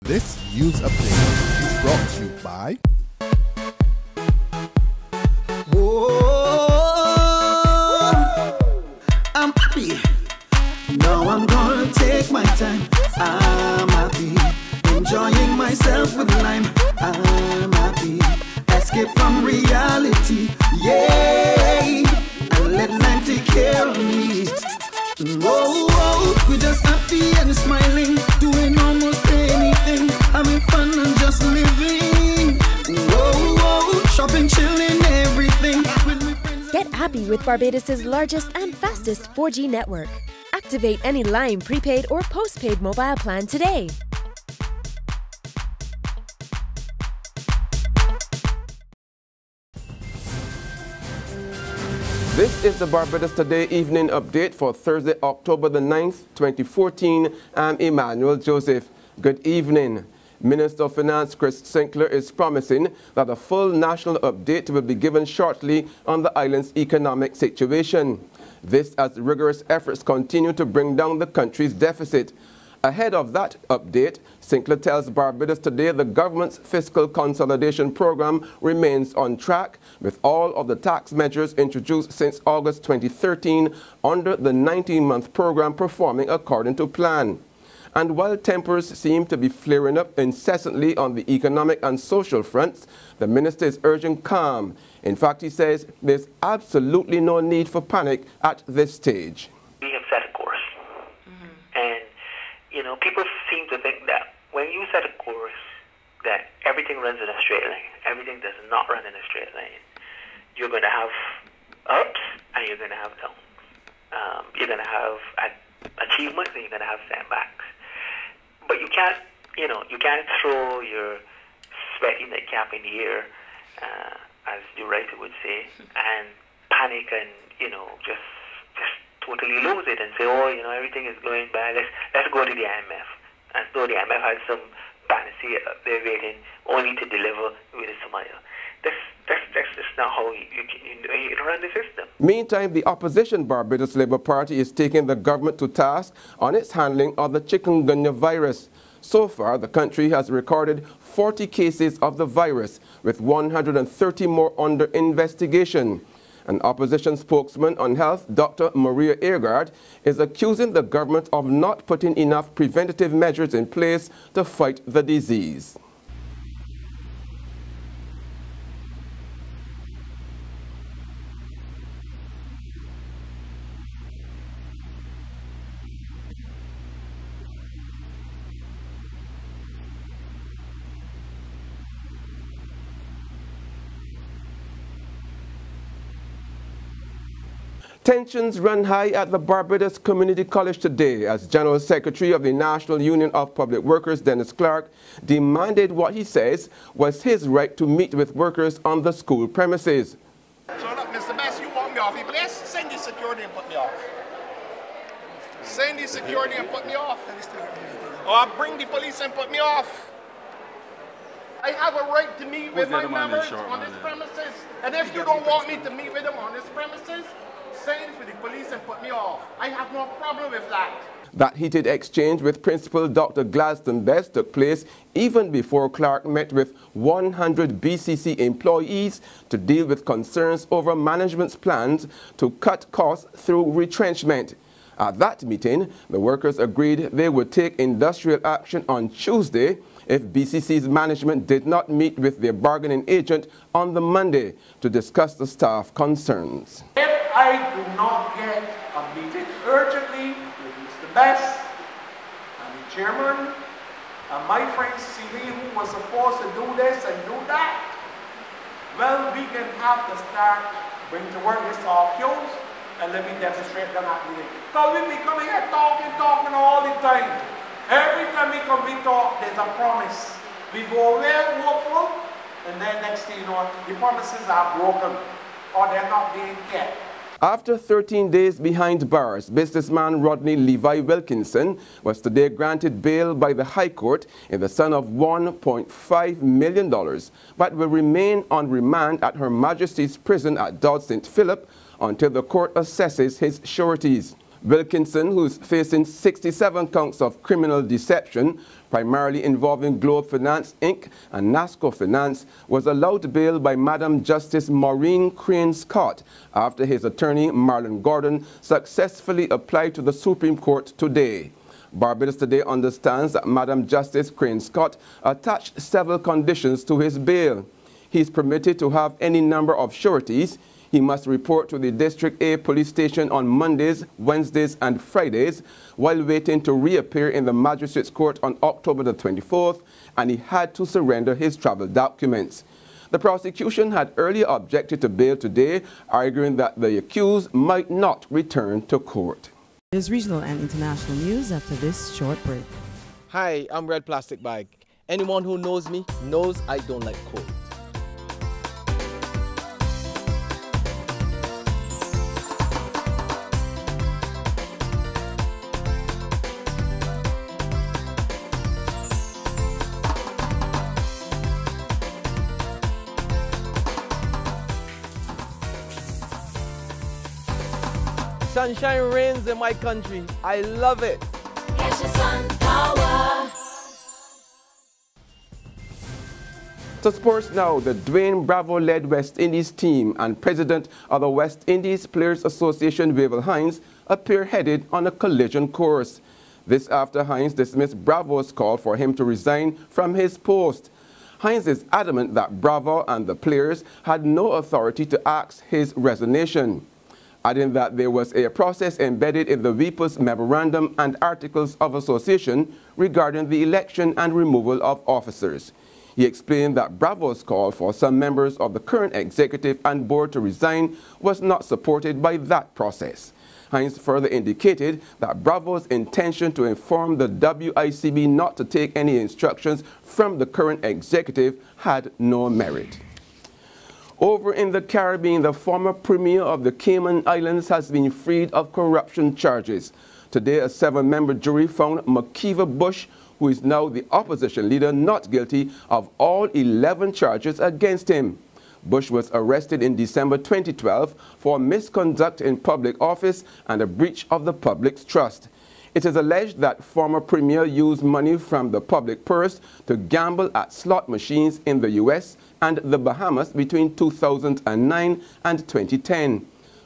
This news update is brought to you by I'm happy. Now I'm gonna take my time. I'm happy. Enjoying myself with lime. I'm happy. Escape from reality. Yay! And let lime take care of me. We're just happy and smiling, doing almost anything, having fun and just living. Shopping, chilling, everything. Get happy with Barbados' largest and fastest 4G network. Activate any Lime prepaid or postpaid mobile plan today. This is the Barbados Today evening update for Thursday, October the 9th, 2014. I'm Emmanuel Joseph. Good evening. Minister of Finance Chris Sinckler is promising that a full national update will be given shortly on the island's economic situation. This as rigorous efforts continue to bring down the country's deficit. Ahead of that update, Sinckler tells Barbados Today the government's fiscal consolidation program remains on track, with all of the tax measures introduced since August 2013 under the 19-month program performing according to plan. And while tempers seem to be flaring up incessantly on the economic and social fronts, the minister is urging calm. In fact, he says there's absolutely no need for panic at this stage. We have set a course. And, you know, people seem to think that when you set a course, that everything runs in a straight line. Everything does not run in a straight line. You're going to have ups and you're going to have downs. You're going to have achievements and you're going to have setbacks. But you can't, you know, you can't throw your sweaty nightcap in the air, as the writer would say, and panic and, you know, just totally lose it and say, oh, you know, everything is going bad. Let's go to the IMF. As though the IMF has some panacea they're waiting only to deliver with a smile. That's just not how you run the system. Meantime, the opposition Barbados Labour Party is taking the government to task on its handling of the Chikungunya virus. So far, the country has recorded 40 cases of the virus, with 130 more under investigation. An opposition spokesman on health, Dr. Maria Eargard, is accusing the government of not putting enough preventative measures in place to fight the disease. Tensions run high at the Barbados Community College today as General Secretary of the National Union of Public Workers, Dennis Clark, demanded what he says was his right to meet with workers on the school premises. So look, Mr. Best, you want me off your place? Send the security and put me off. Send the security and put me off. Or bring the police and put me off. I have a right to meet with my members on this premises. And if you don't want me to meet with them on this premises, send for the police and put me off. I have no problem with that. That heated exchange with Principal Dr. Gladstone Best took place even before Clark met with 100 BCC employees to deal with concerns over management's plans to cut costs through retrenchment. At that meeting, the workers agreed they would take industrial action on Tuesday if BCC's management did not meet with their bargaining agent on the Monday to discuss the staff concerns. If I do not get a meeting urgently with Mr. Best and the chairman and my friend Celie, who was supposed to do this and do that, well, we can have to start bring to work this off hills and let me demonstrate them at meeting. Because we be coming here talking all the time. Every time we come, we talk, there's a promise. We go away hopeful, and then next thing you know, the promises are broken, or they're not being kept. After 13 days behind bars, businessman Rodney Wilkinson was today granted bail by the High Court in the sum of $1.5 million, but will remain on remand at Her Majesty's Prison at Dodds St. Philip until the court assesses his sureties. Wilkinson, who's facing 67 counts of criminal deception, primarily involving Globe Finance Inc. and NASCO Finance, was allowed bail by Madam Justice Maureen Crane Scott after his attorney, Marlon Gordon, successfully applied to the Supreme Court today. Barbados Today understands that Madam Justice Crane Scott attached several conditions to his bail. He is permitted to have any number of sureties. He must report to the District A police station on Mondays, Wednesdays and Fridays while waiting to reappear in the Magistrates Court on October the 24th, and he had to surrender his travel documents. The prosecution had earlier objected to bail today, arguing that the accused might not return to court. There's regional and international news after this short break. Hi, I'm Red Plastic Bag. Anyone who knows me knows I don't like cold. Sunshine reigns in my country. I love it. It's your sun power. To sports now, the Dwayne Bravo-led West Indies team and president of the West Indies Players Association, Wavell Hines, appear headed on a collision course. This after Hines dismissed Bravo's call for him to resign from his post. Hines is adamant that Bravo and the players had no authority to ask his resignation, adding that there was a process embedded in the WIPA's Memorandum and Articles of Association regarding the election and removal of officers. He explained that Bravo's call for some members of the current executive and board to resign was not supported by that process. Hines further indicated that Bravo's intention to inform the WICB not to take any instructions from the current executive had no merit. Over in the Caribbean, the former premier of the Cayman Islands has been freed of corruption charges. Today, a 7-member jury found Makiva Bush, who is now the opposition leader, not guilty of all 11 charges against him. Bush was arrested in December 2012 for misconduct in public office and a breach of the public's trust. It is alleged that former premier used money from the public purse to gamble at slot machines in the U.S. and the Bahamas between 2009 and 2010.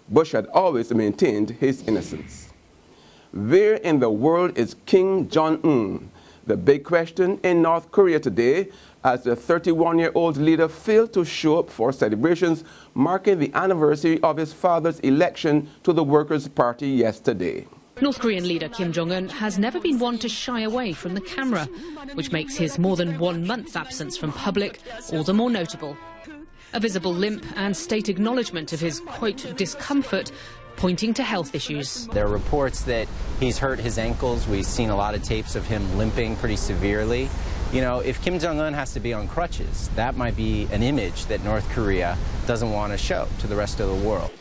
Bush had always maintained his innocence. Where in the world is Kim Jong-un? The big question in North Korea today, as the 31-year-old leader failed to show up for celebrations marking the anniversary of his father's election to the Workers' Party yesterday. North Korean leader Kim Jong-un has never been one to shy away from the camera, which makes his more than 1 month's absence from public all the more notable. A visible limp and state acknowledgement of his, quote, discomfort, pointing to health issues. There are reports that he's hurt his ankles. We've seen a lot of tapes of him limping pretty severely. You know, if Kim Jong-un has to be on crutches, that might be an image that North Korea doesn't want to show to the rest of the world.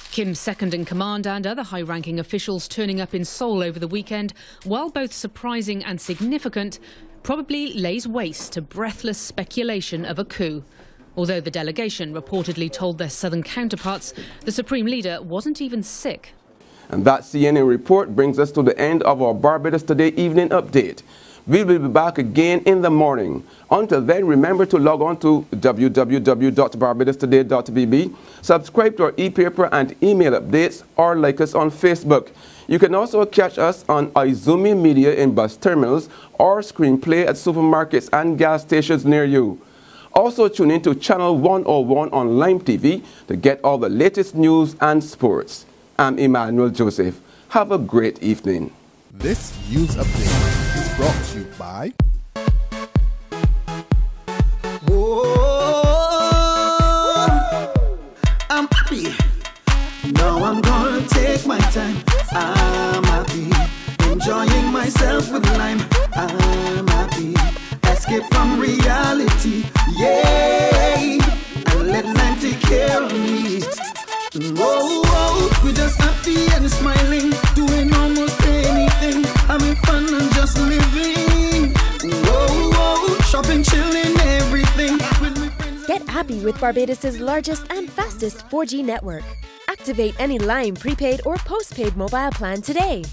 Kim's second-in-command and other high-ranking officials turning up in Seoul over the weekend, while both surprising and significant, probably lays waste to breathless speculation of a coup. Although the delegation reportedly told their southern counterparts the Supreme Leader wasn't even sick. And that CNN report brings us to the end of our Barbados Today evening update. We will be back again in the morning. Until then, remember to log on to www.barbadostoday.bb, subscribe to our e-paper and email updates, or like us on Facebook. You can also catch us on Izumi Media in bus terminals or Screenplay at supermarkets and gas stations near you. Also tune in to Channel 101 on Lime TV to get all the latest news and sports. I'm Emmanuel Joseph. Have a great evening. This news update is brought to you by I'm happy. Now I'm gonna take my time. I'm happy. Enjoying myself with lime. I'm happy. Escape from reality. Yay! And let lime take care of me. We're just happy and smiling, doing almost anything, having fun and just living. Shopping, chilling, everything. Get happy with Barbados' largest and fastest 4G network. Activate any Lime prepaid or postpaid mobile plan today.